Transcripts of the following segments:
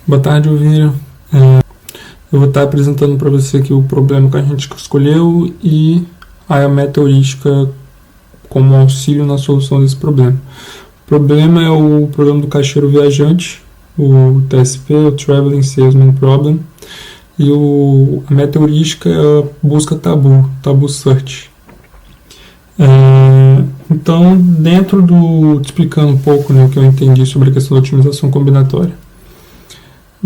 Boa tarde, Elvira. Eu vou estar apresentando para você aqui o problema que a gente escolheu e a meta heurística como auxílio na solução desse problema. O problema é o problema do caixeiro viajante, o TSP, o Traveling Salesman Problem, e a meta heurística é a busca tabu search. Então, explicando um pouco o que eu entendi sobre a questão da otimização combinatória.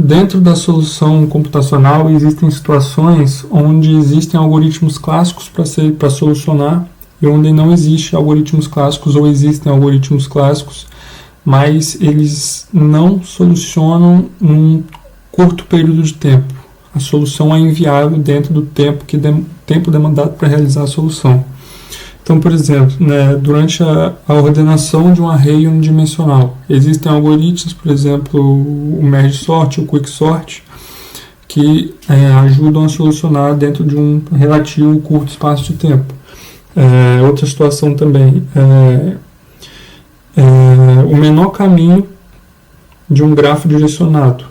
Dentro da solução computacional existem situações onde existem algoritmos clássicos para solucionar e onde não existem algoritmos clássicos ou existem algoritmos clássicos, mas eles não solucionam num curto período de tempo. A solução é inviável dentro do tempo demandado para realizar a solução. Então, por exemplo, durante a ordenação de um array unidimensional, existem algoritmos, por exemplo, o merge sort, o quick sort, que ajudam a solucionar dentro de um relativo curto espaço de tempo. Outra situação também o menor caminho de um grafo direcionado.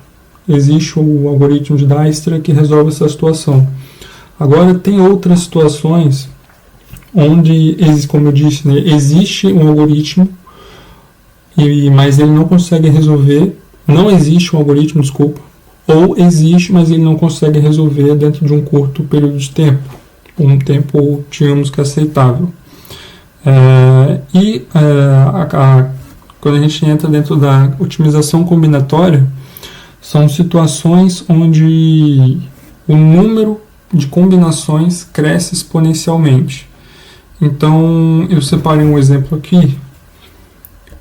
Existe o algoritmo de Dijkstra que resolve essa situação. Agora, tem outras situações onde, como eu disse, existe um algoritmo, mas ele não consegue resolver, não existe um algoritmo, ou existe, mas ele não consegue resolver dentro de um curto período de tempo, um tempo, digamos que aceitável. Quando a gente entra dentro da otimização combinatória, são situações onde o número de combinações cresce exponencialmente. Então, eu separei um exemplo aqui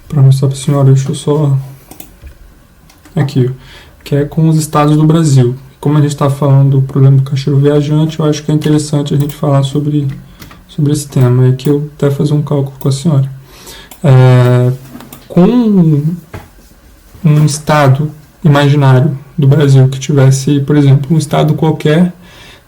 para mostrar para a senhora. Deixa eu só... Aqui, que é com os estados do Brasil. Como a gente está falando do problema do caixeiro viajante, eu acho que é interessante a gente falar sobre esse tema. É que eu até fazer um cálculo com a senhora. Com um estado imaginário do Brasil que tivesse, por exemplo, um estado qualquer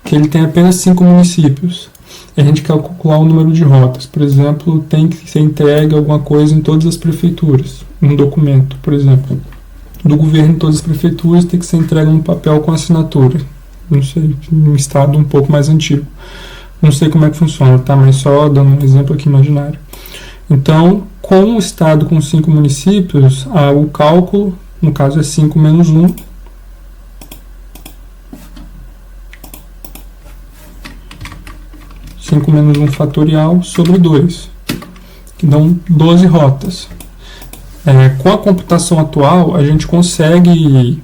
que ele tem apenas 5 municípios. A gente quer calcular o número de rotas. Por exemplo, tem que ser entregue alguma coisa em todas as prefeituras. Um documento, por exemplo, do governo em todas as prefeituras tem que ser entregue um papel com assinatura. Não sei, um estado um pouco mais antigo. Não sei como é que funciona, tá? Mas só dando um exemplo aqui imaginário. Então, com um estado com 5 municípios, o cálculo, no caso, é 5 menos 1. 5 menos 1 fatorial sobre 2, que dão 12 rotas. Com a computação atual, a gente consegue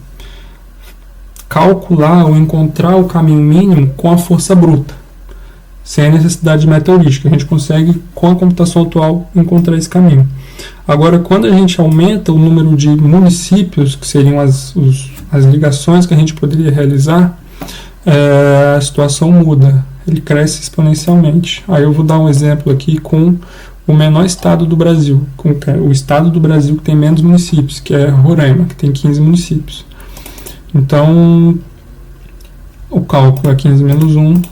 calcular ou encontrar o caminho mínimo com a força bruta, sem a necessidade de meta heurística. A gente consegue, com a computação atual, encontrar esse caminho. Agora, quando a gente aumenta o número de municípios, que seriam as ligações que a gente poderia realizar, a situação muda. Ele cresce exponencialmente. Aí eu vou dar um exemplo aqui com o menor estado do Brasil, com o estado do Brasil que tem menos municípios, que é Roraima, que tem 15 municípios. Então, o cálculo é 15 menos 1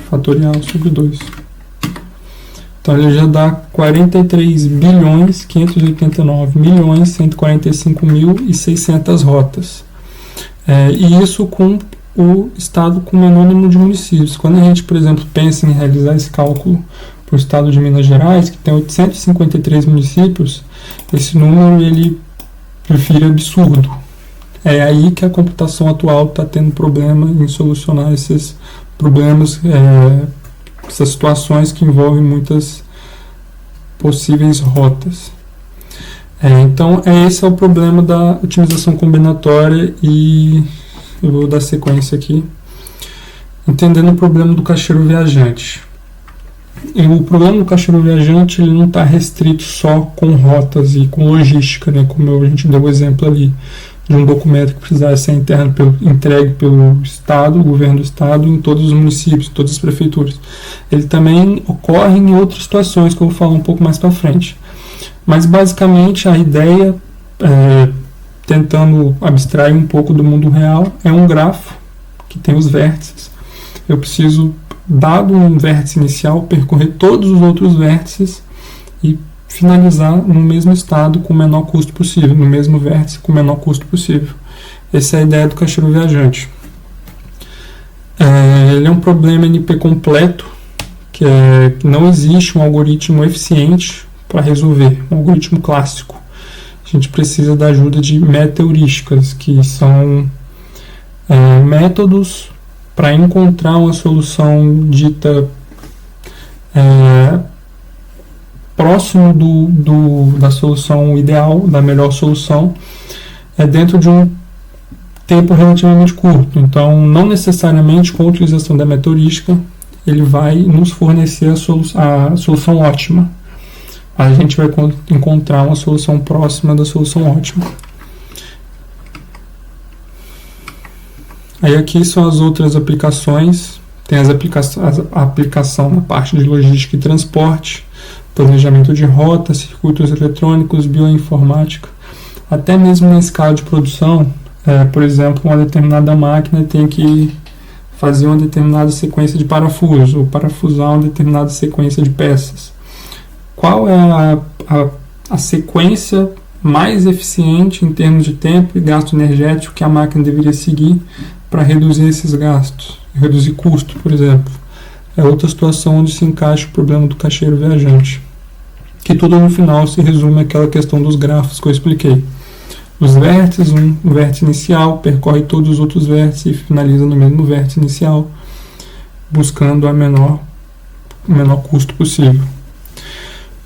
fatorial sobre 2. Então, ele já dá 43.589.145.600 rotas. E isso com o estado com menor número de municípios. Quando a gente, por exemplo, pensa em realizar esse cálculo para o estado de Minas Gerais, que tem 853 municípios, esse número ele vira absurdo. É aí que a computação atual está tendo problema em solucionar esses problemas, essas situações que envolvem muitas possíveis rotas. Então, esse é o problema da otimização combinatória e eu vou dar sequência aqui. Entendendo o problema do caixeiro viajante. E o problema do caixeiro viajante ele não está restrito só com rotas e com logística, como a gente deu o exemplo ali, de um documento que precisasse ser entregue pelo Estado, o governo do Estado, em todos os municípios, em todas as prefeituras. Ele também ocorre em outras situações que eu vou falar um pouco mais para frente. Mas basicamente a ideia, tentando abstrair um pouco do mundo real, é um grafo que tem os vértices. Eu preciso, dado um vértice inicial, percorrer todos os outros vértices e finalizar no mesmo estado com o menor custo possível, no mesmo vértice com o menor custo possível. Essa é a ideia do caixeiro viajante. Ele é um problema NP completo, que não existe um algoritmo eficiente para resolver, um algoritmo clássico. A gente precisa da ajuda de meta-heurísticas, que são métodos para encontrar uma solução dita próximo da solução ideal, da melhor solução, dentro de um tempo relativamente curto. Então, não necessariamente com a utilização da meta-heurística ele vai nos fornecer a solução ótima. A gente vai encontrar uma solução próxima da solução ótima. Aí aqui são as outras aplicações. Tem a aplicação na parte de logística e transporte, planejamento de rota, circuitos eletrônicos, bioinformática. Até mesmo na escala de produção, por exemplo, uma determinada máquina tem que fazer uma determinada sequência de parafusos, ou parafusar uma determinada sequência de peças. Qual é a sequência mais eficiente em termos de tempo e gasto energético que a máquina deveria seguir para reduzir esses gastos, reduzir custo, por exemplo? É outra situação onde se encaixa o problema do caixeiro viajante, que tudo no final se resume àquela questão dos grafos que eu expliquei. Os vértices, um vértice inicial percorre todos os outros vértices e finaliza no mesmo vértice inicial, buscando o menor custo possível.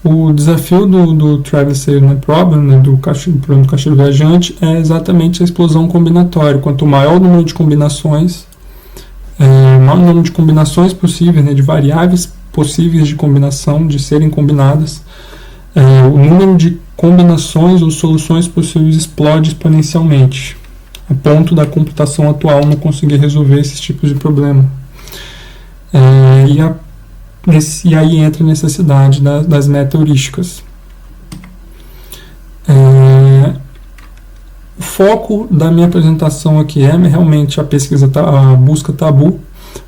O desafio do Travel Salesman Problem, né, do problema do caixeiro viajante, é exatamente a explosão combinatória. Quanto maior o número de combinações, maior o número de combinações possíveis, né, de variáveis possíveis de combinação, de serem combinadas, o número de combinações ou soluções possíveis explode exponencialmente, a ponto da computação atual não conseguir resolver esses tipos de problema. E aí entra a necessidade das meta-heurísticas. O foco da minha apresentação aqui é realmente a busca tabu,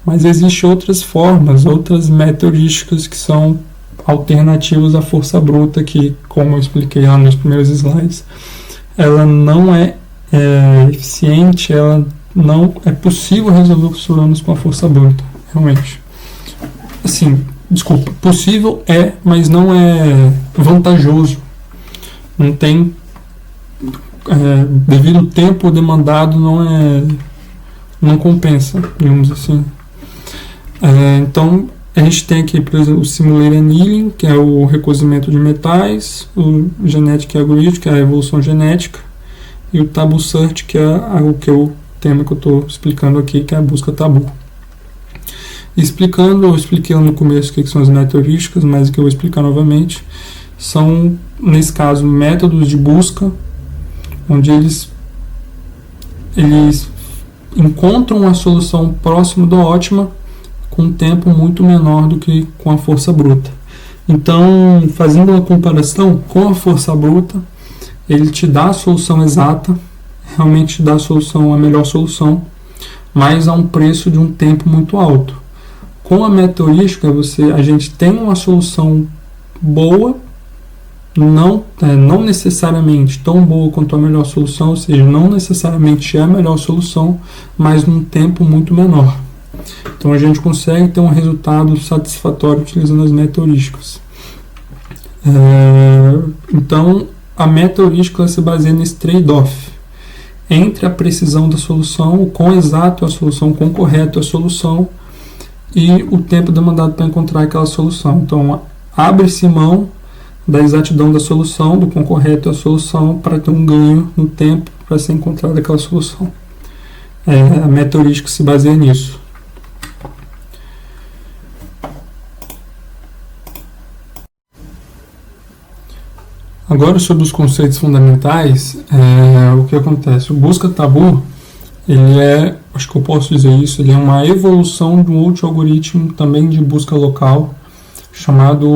mas existem outras formas, outras meta-heurísticas que são alternativas à força bruta, que, como eu expliquei lá nos primeiros slides, ela não é eficiente, ela não é possível resolver os problemas com a força bruta, realmente. Assim, desculpa, possível mas não é vantajoso. Não tem, devido ao tempo demandado, não compensa, digamos assim. Então, a gente tem aqui, por exemplo, o Simulated Annealing, que é o recozimento de metais, o Genetic Algorithm, que é a evolução genética, e o Tabu Search, que é o tema que eu estou explicando aqui, que é a busca tabu. Eu expliquei no começo o que são as meta-heurísticas, mas o que eu vou explicar novamente são, nesse caso, métodos de busca, onde eles encontram a solução próxima da ótima, com um tempo muito menor do que com a força bruta. Então, fazendo uma comparação com a força bruta, ele te dá a solução exata, realmente te dá a melhor solução, mas a um preço de um tempo muito alto. Com a meta-heurística, a gente tem uma solução boa, não necessariamente tão boa quanto a melhor solução, ou seja, não necessariamente é a melhor solução, mas num tempo muito menor. Então a gente consegue ter um resultado satisfatório utilizando as meta-heurísticas. Então a meta-heurística se baseia nesse trade-off entre a precisão da solução, o quão exato é a solução, o quão correto é a solução, e o tempo demandado para encontrar aquela solução. Então abre-se mão da exatidão da solução, do quão correto é a solução, para ter um ganho no tempo para ser encontrada aquela solução. A meta-heurística se baseia nisso. Agora, sobre os conceitos fundamentais, o que acontece? O busca tabu, acho que eu posso dizer isso, ele é uma evolução de um outro algoritmo também de busca local, chamado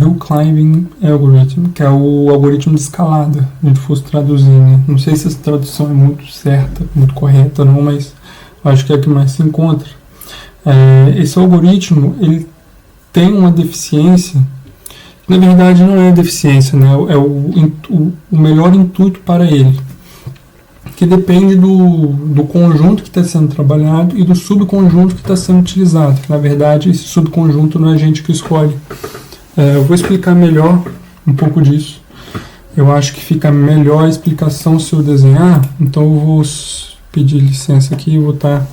Hill Climbing Algorithm, que é o algoritmo de escalada, se a gente fosse traduzir, né? Não sei se essa tradução é muito certa, muito correta, não, mas acho que é a que mais se encontra. Esse algoritmo, ele tem uma deficiência, Na verdade, não é deficiência, né? É o melhor intuito para ele, que depende do conjunto que está sendo trabalhado e do subconjunto que está sendo utilizado. Na verdade, esse subconjunto não é a gente que escolhe. Eu vou explicar melhor um pouco disso. Eu acho que fica melhor a explicação se eu desenhar, então eu vou pedir licença aqui e vou estar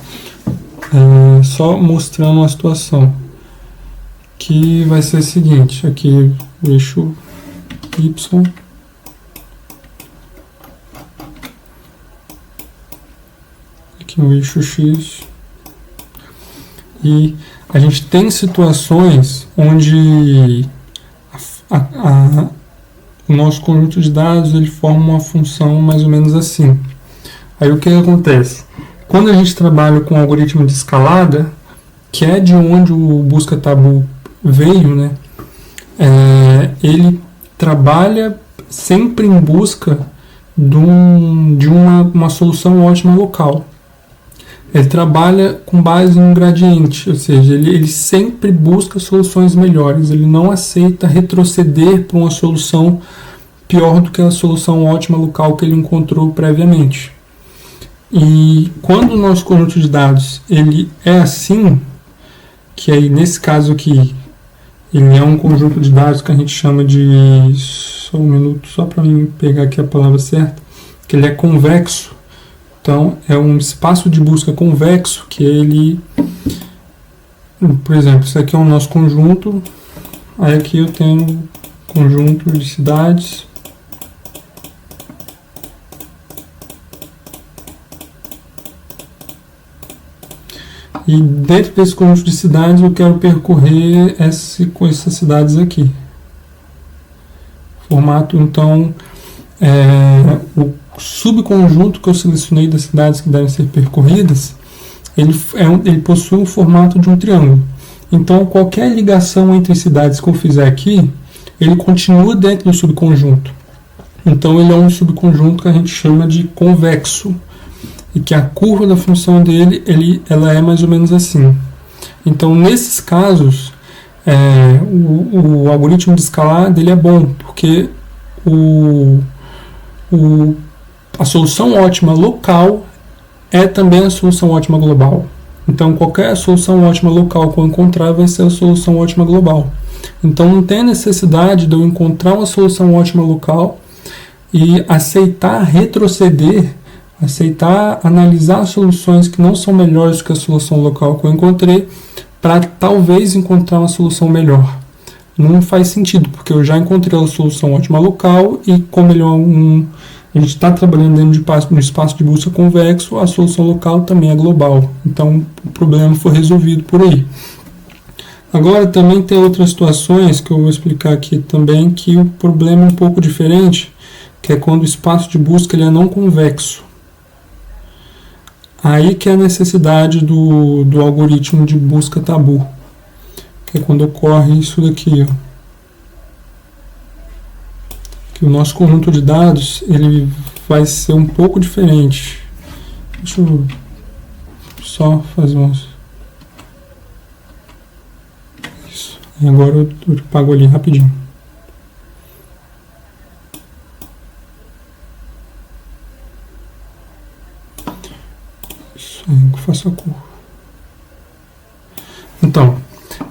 só mostrando uma situação. Que vai ser o seguinte, aqui o eixo Y, aqui o eixo X, e a gente tem situações onde o nosso conjunto de dados ele forma uma função mais ou menos assim. Aí o que acontece? Quando a gente trabalha com o algoritmo de escalada, que é de onde o busca tabu veio, né? Ele trabalha sempre em busca de uma solução ótima local. Ele trabalha com base em um gradiente, ou seja, ele sempre busca soluções melhores, ele não aceita retroceder para uma solução pior do que a solução ótima local que ele encontrou previamente. E quando o nosso conjunto de dados ele é assim, que aí nesse caso aqui, ele é um conjunto de dados que a gente chama de, só um minuto, só para mim pegar aqui a palavra certa, que ele é convexo. Então, é um espaço de busca convexo que ele, por exemplo, isso aqui é o nosso conjunto, aí aqui eu tenho conjunto de cidades, e dentro desse conjunto de cidades eu quero percorrer com essas cidades aqui. Formato, então, o subconjunto que eu selecionei das cidades que devem ser percorridas, ele possui um formato de um triângulo. Então, qualquer ligação entre cidades que eu fizer aqui, ele continua dentro do subconjunto. Então, ele é um subconjunto que a gente chama de convexo, e que a curva da função dele, ela é mais ou menos assim. Então, nesses casos, o algoritmo de escalar dele é bom, porque a solução ótima local é também a solução ótima global. Então, qualquer solução ótima local que eu encontrar vai ser a solução ótima global. Então, não tem necessidade de eu encontrar uma solução ótima local e aceitar retroceder, aceitar analisar soluções que não são melhores do que a solução local que eu encontrei para talvez encontrar uma solução melhor. Não faz sentido, porque eu já encontrei a solução ótima local e como ele a gente está trabalhando dentro de um espaço de busca convexo, a solução local também é global. Então, o problema foi resolvido por aí. Agora, também tem outras situações que eu vou explicar aqui também, que o problema é um pouco diferente, que é quando o espaço de busca ele é não convexo. Aí que é a necessidade do algoritmo de busca tabu, que é quando ocorre isso daqui, ó. Que o nosso conjunto de dados ele vai ser um pouco diferente. Deixa eu só fazer umas... Isso. E agora eu pago ali rapidinho. Isso aí, eu faço a curva. Então,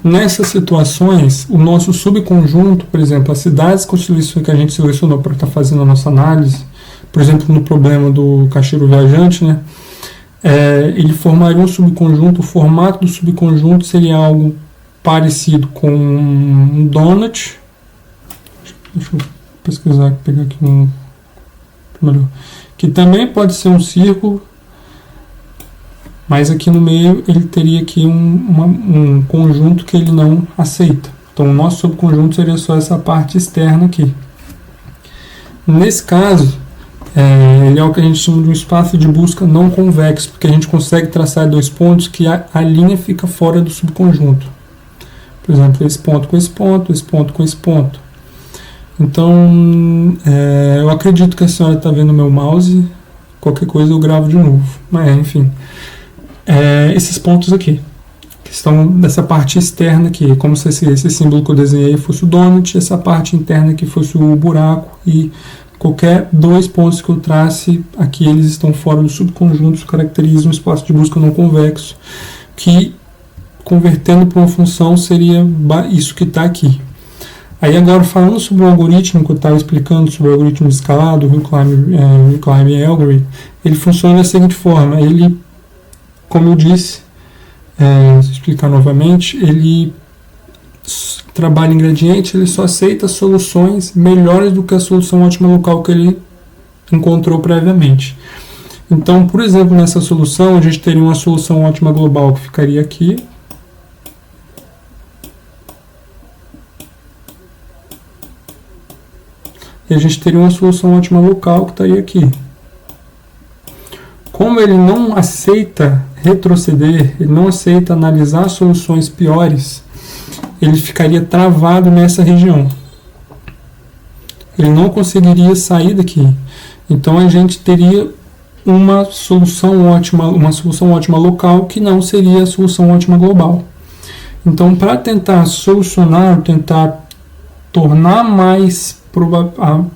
nessas situações, o nosso subconjunto, por exemplo, as cidades que a gente selecionou para estar fazendo a nossa análise, por exemplo, no problema do caixeiro viajante, né, ele formaria um subconjunto, o formato do subconjunto seria algo parecido com um donut. Deixa eu pesquisar, pegar aqui melhor. Que também pode ser um círculo, mas aqui no meio ele teria aqui um conjunto que ele não aceita. Então o nosso subconjunto seria só essa parte externa aqui. Nesse caso, ele é o que a gente chama de um espaço de busca não convexo, porque a gente consegue traçar dois pontos que a linha fica fora do subconjunto. Por exemplo, esse ponto com esse ponto, esse ponto com esse ponto. Então, eu acredito que a senhora está vendo meu mouse. Qualquer coisa eu gravo de novo. Mas, enfim. Esses pontos aqui, que estão dessa parte externa aqui, como se esse símbolo que eu desenhei fosse o donut, essa parte interna aqui fosse o buraco, e qualquer dois pontos que eu trace aqui, eles estão fora do subconjunto, isso caracteriza um espaço de busca não convexo, que convertendo para uma função seria isso que está aqui. Aí agora, falando sobre o algoritmo que eu estava explicando, sobre o algoritmo de escalado, o Hill-Climb Algorithm, ele funciona da seguinte forma. Ele, como eu disse, vou explicar novamente, ele trabalha em gradiente, ele só aceita soluções melhores do que a solução ótima local que ele encontrou previamente. Então, por exemplo, nessa solução, a gente teria uma solução ótima global que ficaria aqui. E a gente teria uma solução ótima local que estaria aqui. Como ele não aceita retroceder, ele não aceita analisar soluções piores, ele ficaria travado nessa região. Ele não conseguiria sair daqui. Então a gente teria uma solução ótima local que não seria a solução ótima global. Então, para tentar solucionar, tentar tornar mais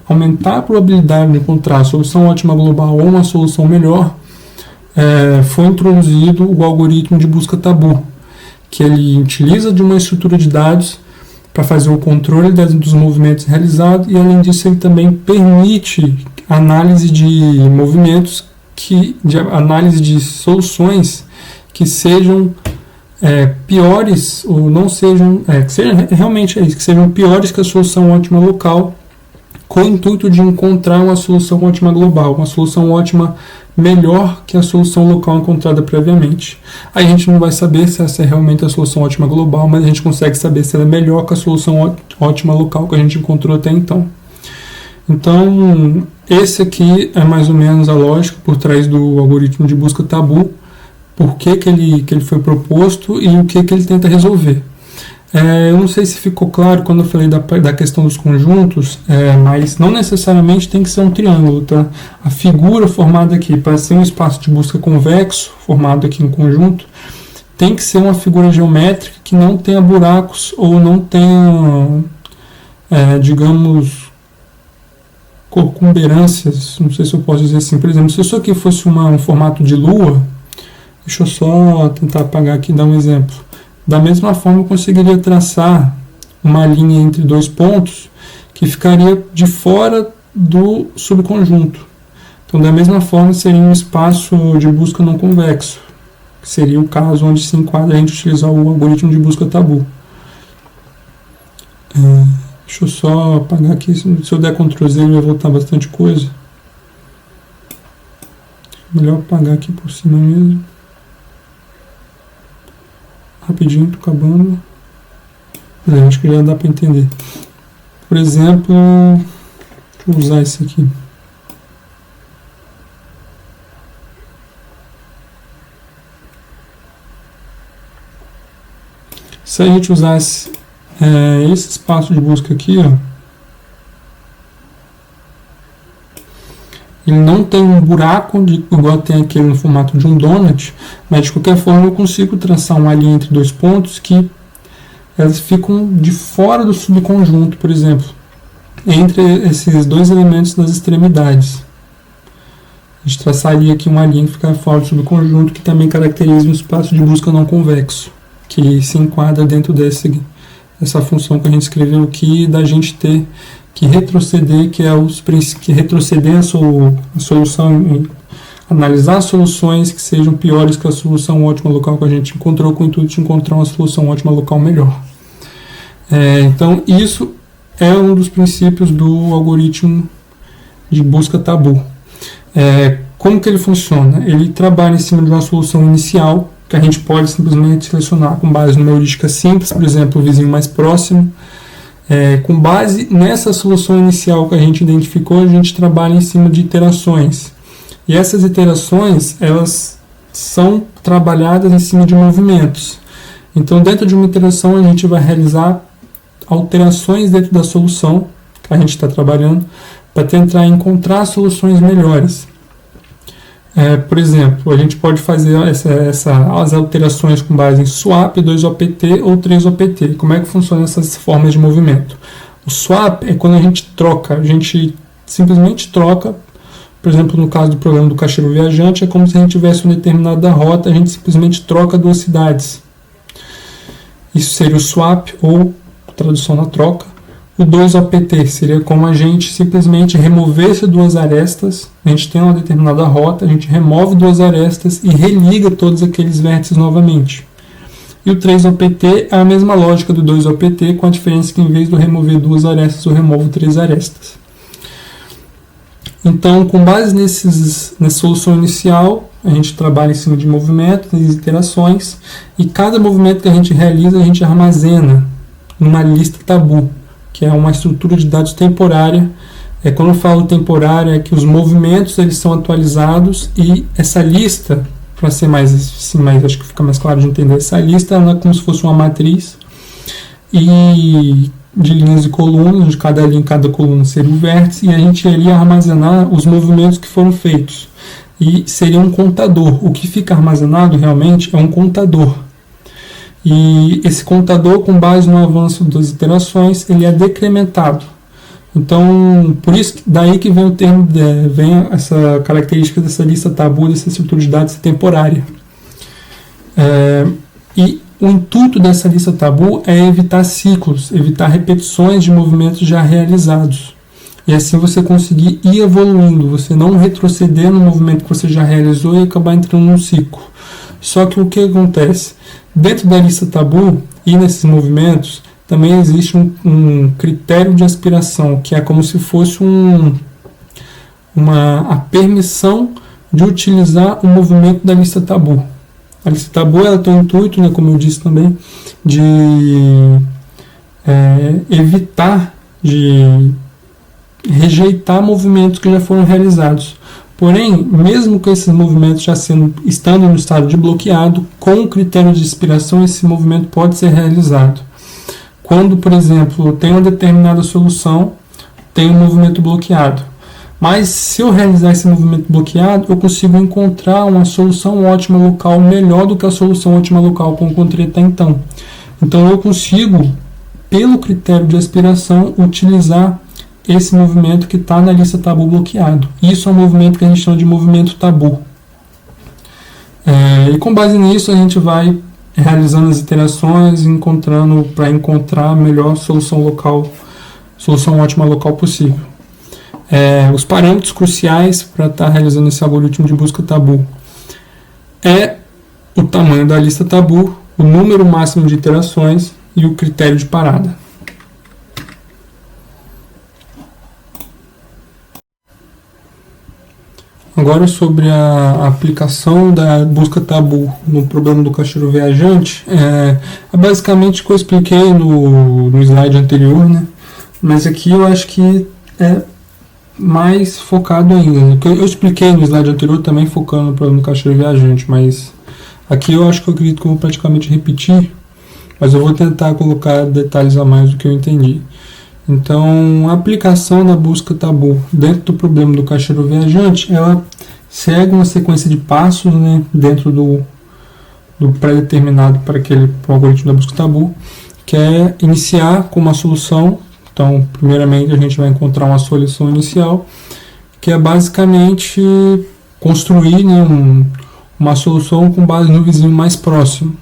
aumentar a probabilidade de encontrar a solução ótima global ou uma solução melhor, foi introduzido o algoritmo de busca tabu, que ele utiliza de uma estrutura de dados para fazer o controle dos movimentos realizados, e além disso ele também permite análise de movimentos, análise de soluções que sejam piores ou não sejam, que sejam piores que a solução ótima local, com o intuito de encontrar uma solução ótima global, uma solução ótima melhor que a solução local encontrada previamente. Aí a gente não vai saber se essa é realmente a solução ótima global, mas a gente consegue saber se ela é melhor que a solução ótima local que a gente encontrou até então. Então, esse aqui é mais ou menos a lógica por trás do algoritmo de busca tabu, por que ele foi proposto e o que ele tenta resolver. Eu não sei se ficou claro quando eu falei da questão dos conjuntos, mas não necessariamente tem que ser um triângulo, tá? A figura formada aqui, para ser um espaço de busca convexo, formado aqui no conjunto, tem que ser uma figura geométrica que não tenha buracos ou não tenha, digamos, corcumberâncias, não sei se eu posso dizer assim. Por exemplo, se isso aqui fosse um formato de lua, deixa eu só tentar apagar aqui e dar um exemplo. Da mesma forma, eu conseguiria traçar uma linha entre dois pontos que ficaria de fora do subconjunto. Então, da mesma forma, seria um espaço de busca não convexo, que seria o caso onde se enquadra a gente utilizar o algoritmo de busca tabu. Deixa eu só apagar aqui, se eu der Ctrl Z, ele vai voltar bastante coisa. Melhor apagar aqui por cima mesmo. Rapidinho, tô acabando. Acho que já dá para entender. Por exemplo, deixa eu usar esse aqui. Se a gente usasse esse espaço de busca aqui, ó, ele não tem um buraco igual tem aquele no formato de um donut, mas de qualquer forma eu consigo traçar uma linha entre dois pontos que elas ficam de fora do subconjunto, por exemplo, entre esses dois elementos nas extremidades. A gente traçaria aqui uma linha que fica fora do subconjunto, que também caracteriza um espaço de busca não convexo, que se enquadra dentro dessa função que a gente escreveu aqui, da gente ter que retroceder, que retroceder a solução, analisar soluções que sejam piores que a solução ótima local que a gente encontrou, com o intuito de encontrar uma solução ótima local melhor. Então, isso é um dos princípios do algoritmo de busca tabu. Como que ele funciona? Ele trabalha em cima de uma solução inicial, que a gente pode simplesmente selecionar com base numa heurística simples, por exemplo, o vizinho mais próximo. Com base nessa solução inicial que a gente identificou, a gente trabalha em cima de iterações. E essas iterações, elas são trabalhadas em cima de movimentos. Então, dentro de uma iteração, a gente vai realizar alterações dentro da solução que a gente está trabalhando para tentar encontrar soluções melhores. Por exemplo, a gente pode fazer as alterações com base em swap, 2-OPT ou 3-OPT. Como é que funcionam essas formas de movimento? O swap é quando a gente simplesmente troca. Por exemplo, no caso do problema do caixeiro viajante, é como se a gente tivesse uma determinada rota, a gente simplesmente troca duas cidades. Isso seria o swap, ou tradução na troca. O 2-OPT seria como a gente simplesmente removesse duas arestas. A gente tem uma determinada rota, a gente remove duas arestas e religa todos aqueles vértices novamente. E o 3-OPT é a mesma lógica do 2-OPT, com a diferença que em vez de eu remover duas arestas, eu removo três arestas. Então, com base nessa solução inicial, a gente trabalha em cima de movimentos e interações, e cada movimento que a gente realiza, a gente armazena numa lista tabu, que é uma estrutura de dados temporária. Quando eu falo temporária, é que os movimentos eles são atualizados, e essa lista, para ser acho que fica mais claro de entender, essa lista ela é como se fosse uma matriz e de linhas e colunas, de cada linha e cada coluna seria o vértice, e a gente iria armazenar os movimentos que foram feitos. E seria um contador. O que fica armazenado realmente é um contador. E esse contador, com base no avanço das iterações, ele é decrementado. Então, por isso, daí que vem o termo, vem essa característica dessa lista tabu, dessa estrutura de dados temporária. E o intuito dessa lista tabu é evitar ciclos, evitar repetições de movimentos já realizados. E assim você conseguir ir evoluindo, você não retroceder no movimento que você já realizou e acabar entrando num ciclo. Só que o que acontece? Dentro da lista tabu e nesses movimentos, também existe um critério de aspiração, que é como se fosse a permissão de utilizar o movimento da lista tabu. A lista tabu ela tem o intuito, né, como eu disse também, de evitar, de rejeitar movimentos que já foram realizados. Porém, mesmo com esses movimentos já estando no estado de bloqueado, com o critério de aspiração, esse movimento pode ser realizado. Quando, por exemplo, tem uma determinada solução, tem um movimento bloqueado. Mas se eu realizar esse movimento bloqueado, eu consigo encontrar uma solução ótima local melhor do que a solução ótima local que eu encontrei até então. Então eu consigo, pelo critério de aspiração, utilizar esse movimento que está na lista tabu bloqueado. Isso é um movimento que a gente chama de movimento tabu. E com base nisso a gente vai realizando as iterações, para encontrar a melhor solução ótima local possível. Os parâmetros cruciais para estar realizando esse algoritmo de busca tabu é o tamanho da lista tabu, o número máximo de iterações e o critério de parada. Agora, sobre a aplicação da busca tabu no problema do caixeiro viajante, é basicamente o que eu expliquei no slide anterior, né? Mas aqui eu acho que é mais focado ainda. Eu expliquei no slide anterior também focando no problema do caixeiro viajante, mas aqui eu acredito que eu vou praticamente repetir, mas eu vou tentar colocar detalhes a mais do que eu entendi. Então, a aplicação da busca tabu dentro do problema do caixeiro viajante, ela segue uma sequência de passos, né, dentro do pré-determinado para o algoritmo da busca tabu, que é iniciar com uma solução. Então, primeiramente, a gente vai encontrar uma solução inicial, que é basicamente construir, né, uma solução com base no vizinho mais próximo.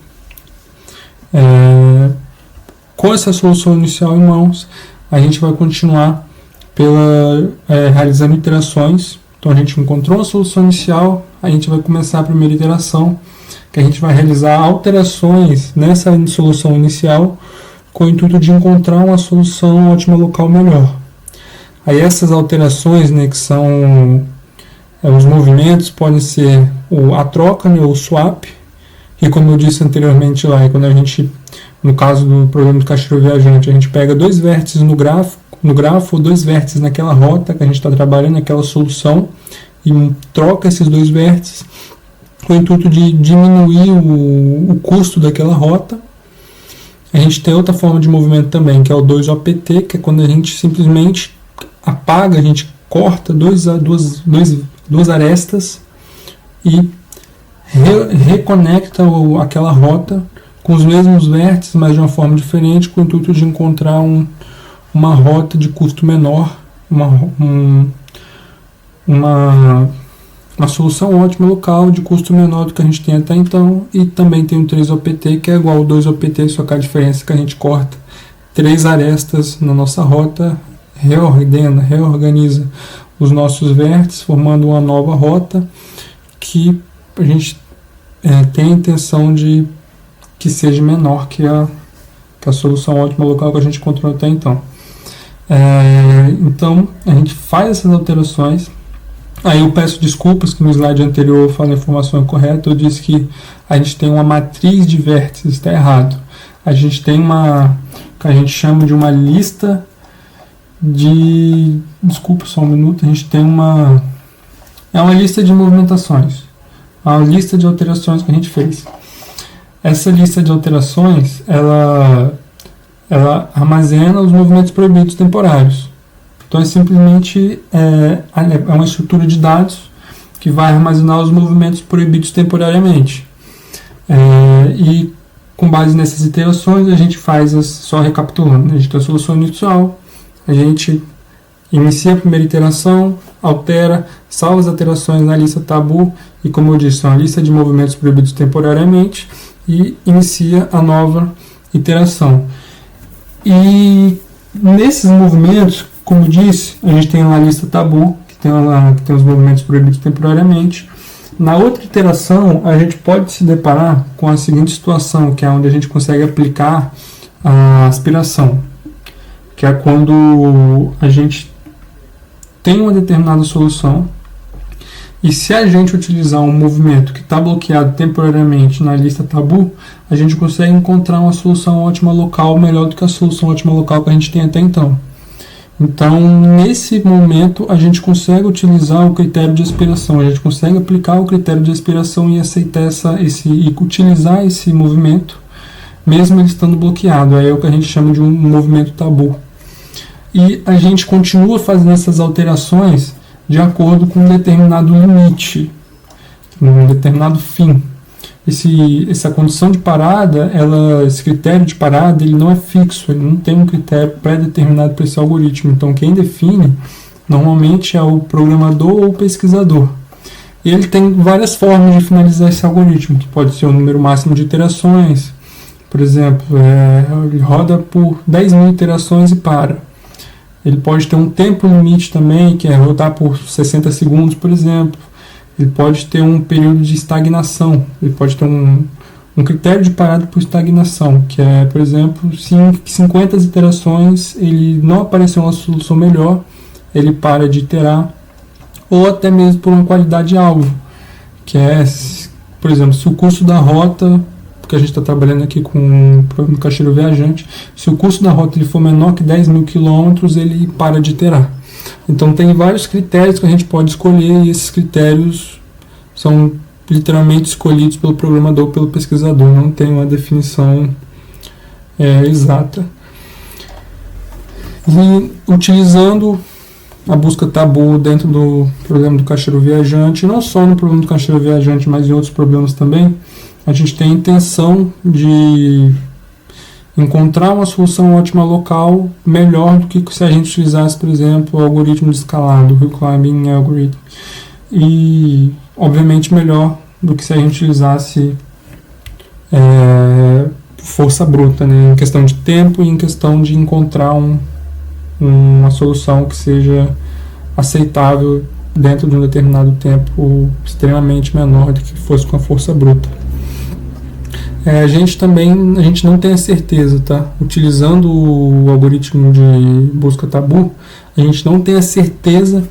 Com essa solução inicial em mãos, a gente vai continuar realizando iterações. Então a gente encontrou uma solução inicial, a gente vai começar a primeira iteração, que a gente vai realizar alterações nessa solução inicial com o intuito de encontrar uma solução ótima local melhor. Aí essas alterações, né, que são os movimentos, podem ser a troca, né, o swap, e como eu disse anteriormente lá, quando a gente, no caso do problema do caixeiro viajante, a gente pega dois vértices no grafo, ou dois vértices naquela rota que a gente está trabalhando, naquela solução, e troca esses dois vértices com o intuito de diminuir o custo daquela rota. A gente tem outra forma de movimento também, que é o 2-OPT, que é quando a gente simplesmente apaga, a gente corta duas arestas e reconecta aquela rota com os mesmos vértices, mas de uma forma diferente, com o intuito de encontrar uma rota de custo menor, uma solução ótima local de custo menor do que a gente tem até então. E também tem o 3OPT, que é igual ao 2OPT, só que a diferença é que a gente corta 3 arestas na nossa rota, reorganiza os nossos vértices, formando uma nova rota que a gente tem a intenção de que seja menor que a solução ótima local que a gente encontrou até então. Então a gente faz essas alterações. Aí eu peço desculpas que no slide anterior eu falei a informação incorreta. Eu disse que a gente tem uma matriz de vértices, está errado. A gente tem que a gente chama de uma lista de... Desculpa só um minuto. A gente tem uma lista de movimentações, uma lista de alterações que a gente fez. Essa lista de alterações, ela armazena os movimentos proibidos temporários. Então é simplesmente uma estrutura de dados que vai armazenar os movimentos proibidos temporariamente. E com base nessas iterações a gente faz, só recapitulando, a gente tem a solução inicial, a gente inicia a primeira iteração, altera, salva as alterações na lista tabu e, como eu disse, é uma lista de movimentos proibidos temporariamente, e inicia a nova iteração. E nesses movimentos, como eu disse, a gente tem uma lista tabu, que tem os movimentos proibidos temporariamente. Na outra iteração, a gente pode se deparar com a seguinte situação, que é onde a gente consegue aplicar a aspiração, que é quando a gente tem uma determinada solução, e se a gente utilizar um movimento que está bloqueado temporariamente na lista tabu, a gente consegue encontrar uma solução ótima local melhor do que a solução ótima local que a gente tem até então. Então, nesse momento, a gente consegue utilizar o critério de aspiração, a gente consegue aplicar o critério de aspiração e aceitar e utilizar esse movimento, mesmo ele estando bloqueado. É o que a gente chama de um movimento tabu. E a gente continua fazendo essas alterações de acordo com um determinado limite, um determinado fim. Essa condição de parada, esse critério de parada, ele não é fixo, ele não tem um critério pré-determinado para esse algoritmo. Então, quem define, normalmente, é o programador ou o pesquisador. E ele tem várias formas de finalizar esse algoritmo, que pode ser o número máximo de iterações. Por exemplo, ele roda por 10.000 iterações e para. Ele pode ter um tempo limite também, que é rodar por 60 segundos, por exemplo. Ele pode ter um período de estagnação. Ele pode ter um critério de parada por estagnação, que é, por exemplo, se em 50 iterações ele não apareceu uma solução melhor, ele para de iterar, ou até mesmo por uma qualidade-alvo, que é, por exemplo, se o custo da rota, porque a gente está trabalhando aqui com um programa caixeiro viajante, se o custo da rota ele for menor que 10.000 quilômetros, ele para de iterar. Então tem vários critérios que a gente pode escolher, e esses critérios são literalmente escolhidos pelo programador, pelo pesquisador, não tem uma definição exata. E utilizando a busca tabu dentro do problema do caixeiro viajante, não só no problema do caixeiro viajante, mas em outros problemas também, a gente tem a intenção de encontrar uma solução ótima local melhor do que se a gente utilizasse, por exemplo, o algoritmo de escalado, o Hill Climbing Algorithm. E, obviamente, melhor do que se a gente utilizasse força bruta, né, em questão de tempo e em questão de encontrar uma solução que seja aceitável dentro de um determinado tempo extremamente menor do que fosse com a força bruta. A gente não tem a certeza, tá? Utilizando o algoritmo de busca tabu, a gente não tem a certeza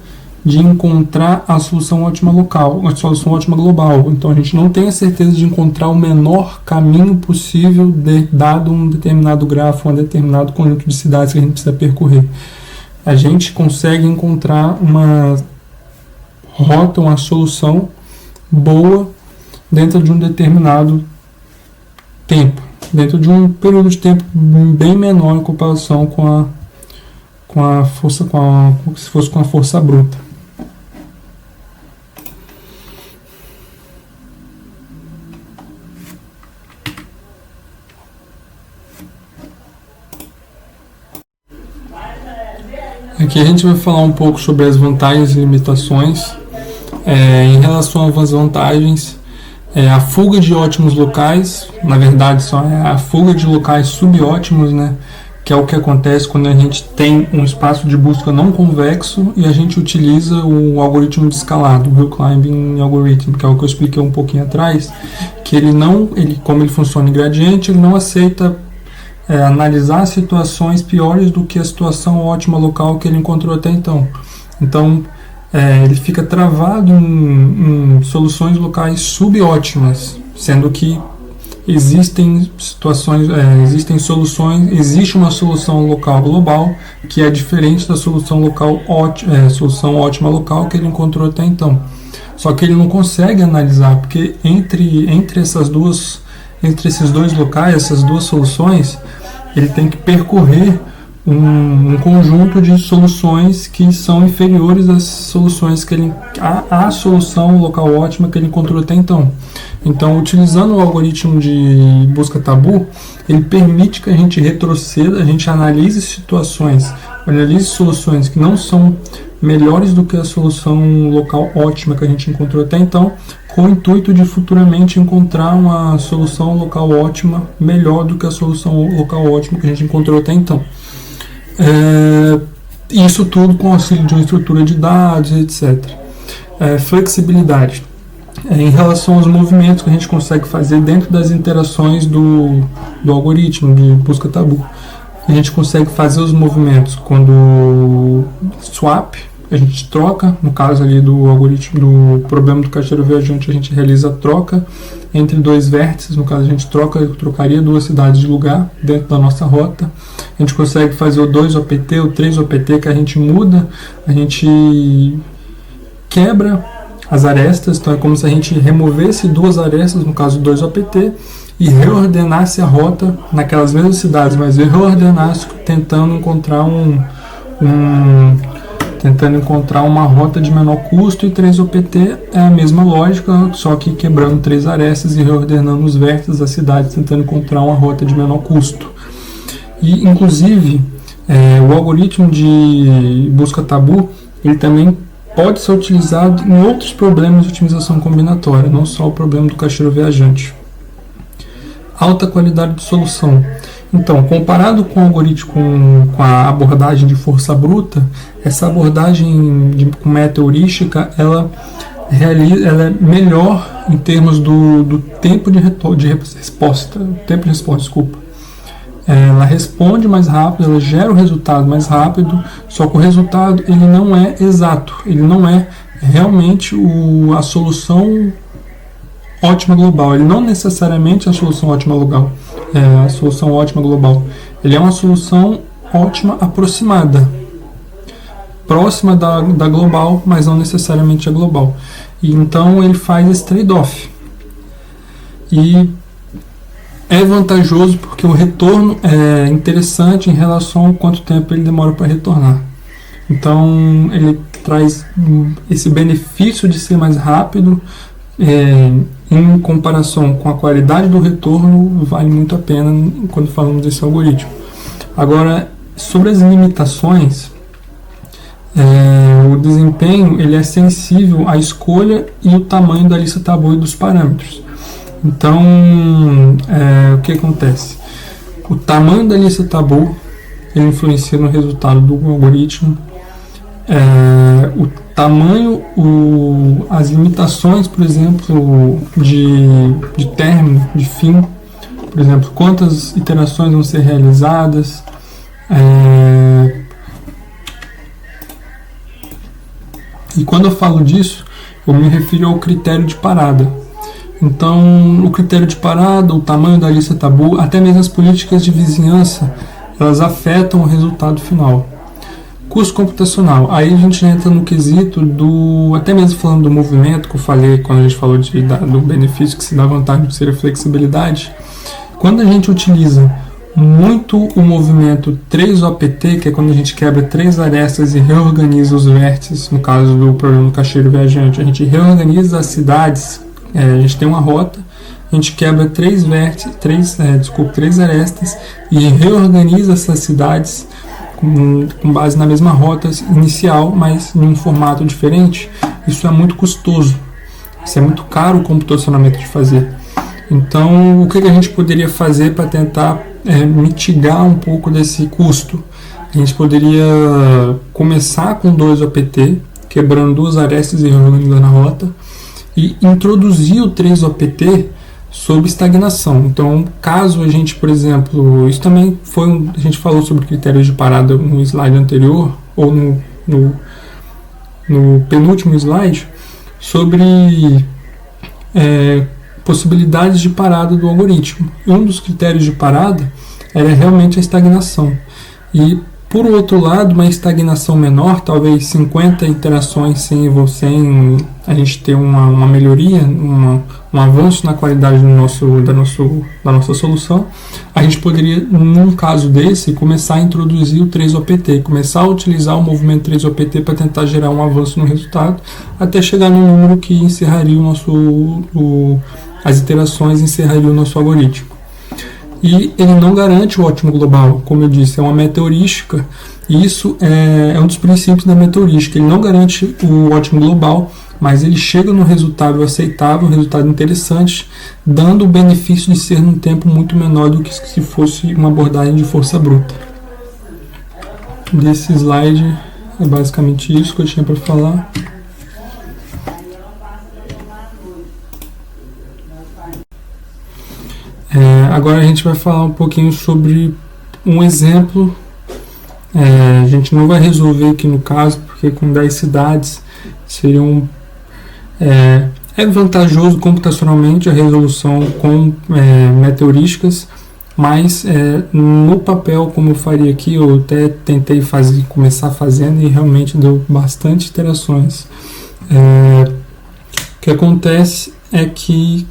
de encontrar a solução ótima local, a solução ótima global. Então a gente não tem a certeza de encontrar o menor caminho possível dado um determinado grafo, um determinado conjunto de cidades que a gente precisa percorrer. A gente consegue encontrar uma rota, uma solução boa dentro de um determinado tempo, dentro de um período de tempo bem menor em comparação com a força, se fosse com a força bruta. Aqui a gente vai falar um pouco sobre as vantagens e limitações. Em relação às vantagens, a fuga de ótimos locais, na verdade só é a fuga de locais subótimos, né? Que é o que acontece quando a gente tem um espaço de busca não convexo e a gente utiliza o algoritmo de escalado, o Hill Climbing Algorithm, que é o que eu expliquei um pouquinho atrás, que como ele funciona em gradiente, ele não aceita analisar situações piores do que a situação ótima local que ele encontrou até então. Então, ele fica travado em soluções locais subótimas, sendo que existem situações, existe uma solução local global que é diferente da solução solução ótima local que ele encontrou até então. Só que ele não consegue analisar, porque entre esses dois locais, essas duas soluções, ele tem que percorrer um conjunto de soluções que são inferiores às soluções à solução local ótima que ele encontrou até então. Então, utilizando o algoritmo de busca tabu, ele permite que a gente retroceda, a gente analise soluções que não são melhores do que a solução local ótima que a gente encontrou até então, com o intuito de futuramente encontrar uma solução local ótima melhor do que a solução local ótima que a gente encontrou até então. Isso tudo com auxílio de uma estrutura de dados, etc. Flexibilidade. Em relação aos movimentos que a gente consegue fazer dentro das interações do algoritmo de busca tabu. A gente consegue fazer os movimentos quando swap, a gente troca, no caso ali do algoritmo do problema do caixeiro viajante, a gente realiza a troca entre dois vértices, no caso a gente trocaria duas cidades de lugar dentro da nossa rota. A gente consegue fazer o 2OPT, o 3OPT, que a gente muda, a gente quebra as arestas, então é como se a gente removesse duas arestas, no caso 2OPT, e reordenasse a rota naquelas mesmas cidades, mas reordenasse tentando encontrar uma rota de menor custo, e 3OPT é a mesma lógica, só que quebrando três arestas e reordenando os vértices da cidade, tentando encontrar uma rota de menor custo. E, inclusive, o algoritmo de busca tabu, ele também pode ser utilizado em outros problemas de otimização combinatória, não só o problema do caixeiro viajante. Alta qualidade de solução. Então, comparado com o algoritmo com a abordagem de força bruta, essa abordagem com meta heurística, ela é melhor em termos do tempo de resposta. Ela responde mais rápido, ela gera o resultado mais rápido, só que o resultado ele não é exato, ele não é realmente a solução ótima global, ele não necessariamente é a solução ótima global, ele é uma solução ótima aproximada, próxima da global, mas não necessariamente a global. E então ele faz esse trade-off. E é vantajoso porque o retorno é interessante em relação ao quanto tempo ele demora para retornar. Então ele traz esse benefício de ser mais rápido, em comparação com a qualidade do retorno, vale muito a pena quando falamos desse algoritmo. Agora, sobre as limitações, o desempenho ele é sensível à escolha e o tamanho da lista tabu e dos parâmetros. Então, o que acontece? O tamanho da lista tabu ele influencia no resultado do algoritmo. O tamanho, as limitações, por exemplo, de término, de fim, por exemplo, quantas iterações vão ser realizadas, e quando eu falo disso, eu me refiro ao critério de parada. Então, o critério de parada, o tamanho da lista tabu, até mesmo as políticas de vizinhança, elas afetam o resultado final. Custo computacional. Aí a gente entra no quesito até mesmo falando do movimento que eu falei quando a gente falou do benefício que se dá vantagem de ser a flexibilidade. Quando a gente utiliza muito o movimento 3OPT, que é quando a gente quebra três arestas e reorganiza os vértices, no caso do problema do caixeiro viajante, a gente reorganiza as cidades, a gente tem uma rota, a gente quebra três arestas e reorganiza essas cidades com base na mesma rota inicial, mas em um formato diferente, isso é muito custoso. Isso é muito caro o computacionamento de fazer. Então, o que a gente poderia fazer para tentar mitigar um pouco desse custo? A gente poderia começar com 2 OPT, quebrando 2 arestas e reorganizando a rota, e introduzir o 3 OPT sob estagnação. Então, caso a gente, por exemplo, isso também foi a gente falou sobre critérios de parada no slide anterior, ou no penúltimo slide, sobre possibilidades de parada do algoritmo. E um dos critérios de parada era realmente a estagnação. E, por outro lado, uma estagnação menor, talvez 50 interações sem a gente ter uma melhoria, um avanço na qualidade da nossa solução, a gente poderia, num caso desse, começar a introduzir o 3OPT, começar a utilizar o movimento 3OPT para tentar gerar um avanço no resultado, até chegar no número que encerraria as iterações encerraria o nosso algoritmo. E ele não garante o ótimo global, como eu disse, é uma meta heurística, e isso é um dos princípios da meta heurística. Ele não garante o ótimo global, mas ele chega no resultado aceitável, um resultado interessante, dando o benefício de ser num tempo muito menor do que se fosse uma abordagem de força bruta. Desse slide é basicamente isso que eu tinha para falar. Agora a gente vai falar um pouquinho sobre um exemplo. A gente não vai resolver aqui no caso, porque com 10 cidades seriam... É vantajoso computacionalmente a resolução com meta-heurísticas, mas no papel, como eu faria aqui, eu até tentei começar fazendo e realmente deu bastante iterações. O que acontece é que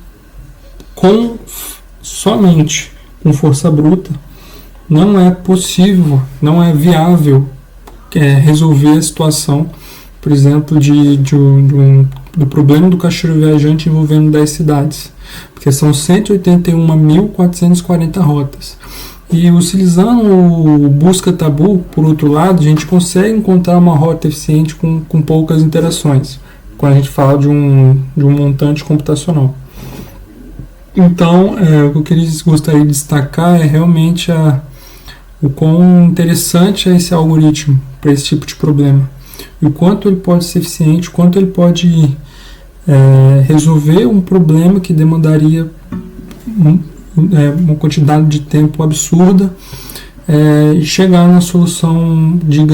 somente com força bruta não é possível, não é viável resolver a situação, por exemplo, do problema do caixeiro viajante envolvendo 10 cidades, porque são 181.440 rotas. E utilizando o busca tabu, por outro lado, a gente consegue encontrar uma rota eficiente com poucas interações, quando a gente fala de um montante computacional. Então, o que eu gostaria de destacar é realmente o quão interessante é esse algoritmo para esse tipo de problema. E o quanto ele pode ser eficiente, o quanto ele pode resolver um problema que demandaria uma quantidade de tempo absurda e chegar na solução de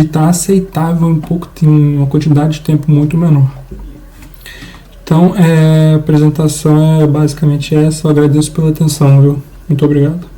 estar aceitável em uma quantidade de tempo muito menor. Então, a apresentação é basicamente essa. Eu agradeço pela atenção, viu? Muito obrigado.